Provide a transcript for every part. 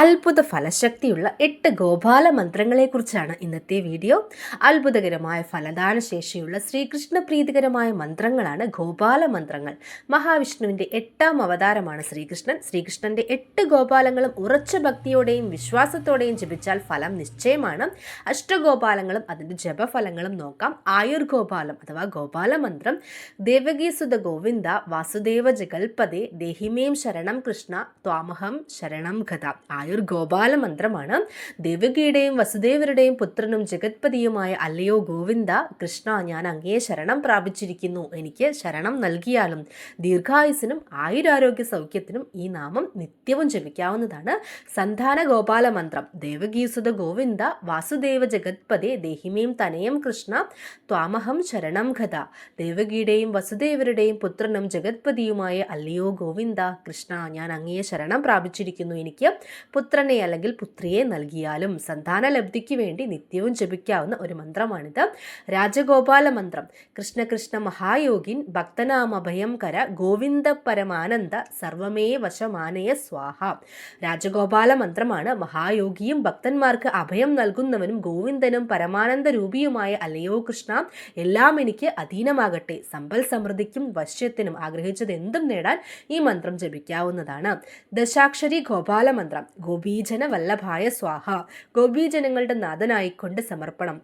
അത്ഭുത ഫലശക്തിയുള്ള 8 ഗോപാല മന്ത്രങ്ങളെക്കുറിച്ചാണ് ഇന്നത്തെ വീഡിയോ. അത്ഭുതകരമായ ഫലദാന ശേഷിയുള്ള ശ്രീകൃഷ്ണ പ്രീതികരമായ മന്ത്രങ്ങളാണ് ഗോപാല മന്ത്രങ്ങൾ. മഹാവിഷ്ണുവിൻ്റെ 8ാം അവതാരമാണ് ശ്രീകൃഷ്ണൻ. ശ്രീകൃഷ്ണൻ്റെ 8 ഗോപാലങ്ങളും ഉറച്ച ഭക്തിയോടെയും വിശ്വാസത്തോടെയും ജപിച്ചാൽ ഫലം നിശ്ചയമാണ്. അഷ്ടഗോപാലങ്ങളും അതിൻ്റെ ജപഫലങ്ങളും നോക്കാം. ആയുർഗോപാലം അഥവാ ഗോപാല മന്ത്രം: ദേവകീസുത ഗോവിന്ദ വാസുദേവ ജഗൽപദേ ദേഹിമേം ശരണം കൃഷ്ണ ത്വാമഹം ശരണം ഗത. ആയുർഗോപാല മന്ത്രമാണ്. ദേവകിയുടെയും വസുദേവരുടെയും പുത്രനും ജഗത്പതിയുമായ അല്ലയോ ഗോവിന്ദ കൃഷ്ണ, ഞാൻ അങ്ങയെ ശരണം പ്രാപിച്ചിരിക്കുന്നു, എനിക്ക് ശരണം നൽകിയാലും. ദീർഘായുസിനും ആയുരാരോഗ്യ സൗഖ്യത്തിനും ഈ നാമം നിത്യവും ജപിക്കാവുന്നതാണ്. സന്താന ഗോപാല മന്ത്രം: ദേവകീസുത ഗോവിന്ദ വാസുദേവ ജഗത്പദേ ദേഹിമേം തനയം കൃഷ്ണ ത്വാമഹം ശരണം ഗത. ദേവകിയുടെയും വസുദേവരുടെയും പുത്രനും ജഗത്പതിയുമായ അല്ലയോ ഗോവിന്ദ കൃഷ്ണ, ഞാൻ അങ്ങയെ ശരണം പ്രാപിച്ചിരിക്കുന്നു, എനിക്ക് പുത്രനെ അല്ലെങ്കിൽ പുത്രിയെ നൽകിയാലും. സന്താന ലബ്ധിക്ക് വേണ്ടി നിത്യവും ജപിക്കാവുന്ന ഒരു മന്ത്രമാണിത്. രാജഗോപാല മന്ത്രം: കൃഷ്ണ കൃഷ്ണ മഹായോഗിൻ ഭക്തനാമഭയം കര ഗോവിന്ദ പരമാനന്ദ സർവമേ വശമാനയ സ്വാഹ. രാജഗോപാല മന്ത്രമാണ്. മഹായോഗിയും ഭക്തന്മാർക്ക് അഭയം നൽകുന്നവനും ഗോവിന്ദനും പരമാനന്ദ രൂപിയുമായ അല്ലയോ കൃഷ്ണ, എല്ലാം എനിക്ക് അധീനമാകട്ടെ. സമ്പൽ സമൃദ്ധിക്കും വശ്യത്തിനും ആഗ്രഹിച്ചത് എന്തും നേടാൻ ഈ മന്ത്രം ജപിക്കാവുന്നതാണ്. ദശാക്ഷരി ഗോപാല മന്ത്രം: ഗോപീജന വല്ലഭായ സ്വാഹ. ഗോപീജനങ്ങളുടെ നാഥനായിക്കൊണ്ട് സമർപ്പണം.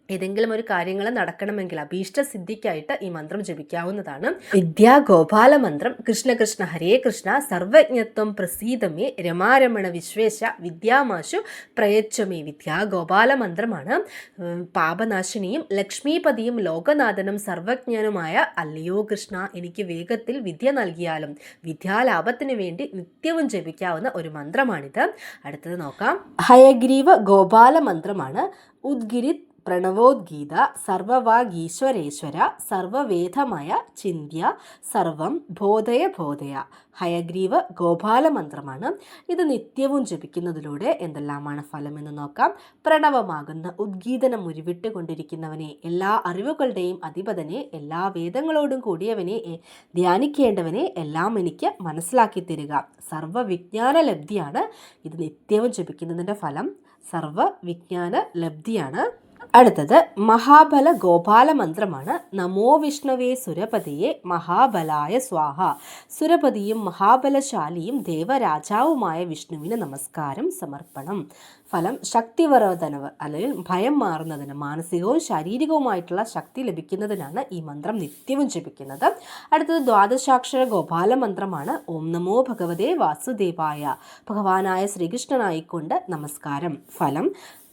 ഏതെങ്കിലും ഒരു കാര്യങ്ങൾ നടക്കണമെങ്കിൽ അഭീഷ്ടസിദ്ധിക്കായിട്ട് ഈ മന്ത്രം ജപിക്കാവുന്നതാണ്. വിദ്യാ ഗോപാല മന്ത്രം: കൃഷ്ണ കൃഷ്ണ ഹരേ കൃഷ്ണ സർവജ്ഞത്വം പ്രസീദമേ രമാരമണ വിശ്വേശ വിദ്യാമാശു പ്രയച്ഛമേ. വിദ്യാ ഗോപാല മന്ത്രമാണ്. പാപനാശിനിയും ലക്ഷ്മീപതിയും ലോകനാഥനും സർവജ്ഞനുമായ അല്ലയോ കൃഷ്ണ, എനിക്ക് വേഗത്തിൽ വിദ്യ നൽകിയാലും. വിദ്യാലാഭത്തിന് വേണ്ടി നിത്യവും ജപിക്കാവുന്ന ഒരു മന്ത്രമാണിത്. അടുത്തത് നോക്കാം. ഹയഗ്രീവ ഗോപാല മന്ത്രമാണ്. ഉദ്ഗിരിത് പ്രണവോദ്ഗീത സർവവാഗീശ്വരേശ്വര സർവവേദമയ ചിന്ത്യ സർവം ബോധയ ബോധയ. ഹയഗ്രീവ ഗോപാല മന്ത്രമാണ്. ഇത് നിത്യവും ജപിക്കുന്നതിലൂടെ എന്തെല്ലാമാണ് ഫലമെന്ന് നോക്കാം. പ്രണവമാകുന്ന ഉദ്ഗീതനം ഉരുവിട്ടുകൊണ്ടിരിക്കുന്നവനെ, എല്ലാ അറിവുകളുടെയും അധിപതനെ, എല്ലാ വേദങ്ങളോടും കൂടിയവനെ, ധ്യാനിക്കേണ്ടവനെ എല്ലാം എനിക്ക് മനസ്സിലാക്കി തരിക. സർവവിജ്ഞാന ലബ്ധിയാണ്. ഇത് നിത്യവും ജപിക്കുന്നതിൻ്റെ ഫലം സർവവിജ്ഞാന ലബ്ധിയാണ്. അടുത്തത് മഹാബല ഗോപാല മന്ത്രമാണ്. നമോ വിഷ്ണവേ സുരപതിയെ മഹാബലായ സ്വാഹ. സുരപതിയും മഹാബലശാലിയും ദേവരാജാവുമായ വിഷ്ണുവിന് നമസ്കാരം സമർപ്പണം. ഫലം ശക്തിവർദ്ധനവ് അല്ലെങ്കിൽ ഭയം മാറുന്നതിന്, മാനസികവും ശാരീരികവുമായിട്ടുള്ള ശക്തി ലഭിക്കുന്നതിനാണ് ഈ മന്ത്രം നിത്യവും ജപിക്കുന്നത്. അടുത്തത് ദ്വാദശാക്ഷര ഗോപാല മന്ത്രമാണ്. ഓം നമോ ഭഗവതേ വാസുദേവായ. ഭഗവാനായ ശ്രീകൃഷ്ണനായിക്കൊണ്ട് നമസ്കാരം. ഫലം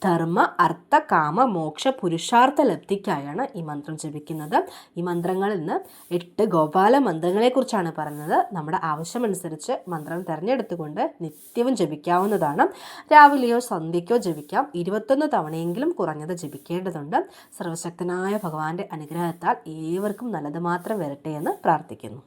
ധർമ്മ അർത്ഥ കാമ മോക്ഷ പുരുഷാർത്ഥ ലബ്ധിക്കായാണ് ഈ മന്ത്രം ജപിക്കുന്നത്. ഈ മന്ത്രങ്ങളിൽ നിന്ന് 8 ഗോപാല മന്ത്രങ്ങളെക്കുറിച്ചാണ് പറഞ്ഞത്. നമ്മുടെ ആവശ്യമനുസരിച്ച് മന്ത്രം തിരഞ്ഞെടുത്തുകൊണ്ട് നിത്യവും ജപിക്കാവുന്നതാണ്. രാവിലെയോ സന്ധ്യയ്ക്കോ ജപിക്കാം. 21 തവണയെങ്കിലും കുറഞ്ഞത് ജപിക്കേണ്ടതുണ്ട്. സർവശക്തനായ ഭഗവാന്റെ അനുഗ്രഹത്താൽ ഏവർക്കും നല്ലത് മാത്രം വരട്ടെ എന്ന് പ്രാർത്ഥിക്കുന്നു.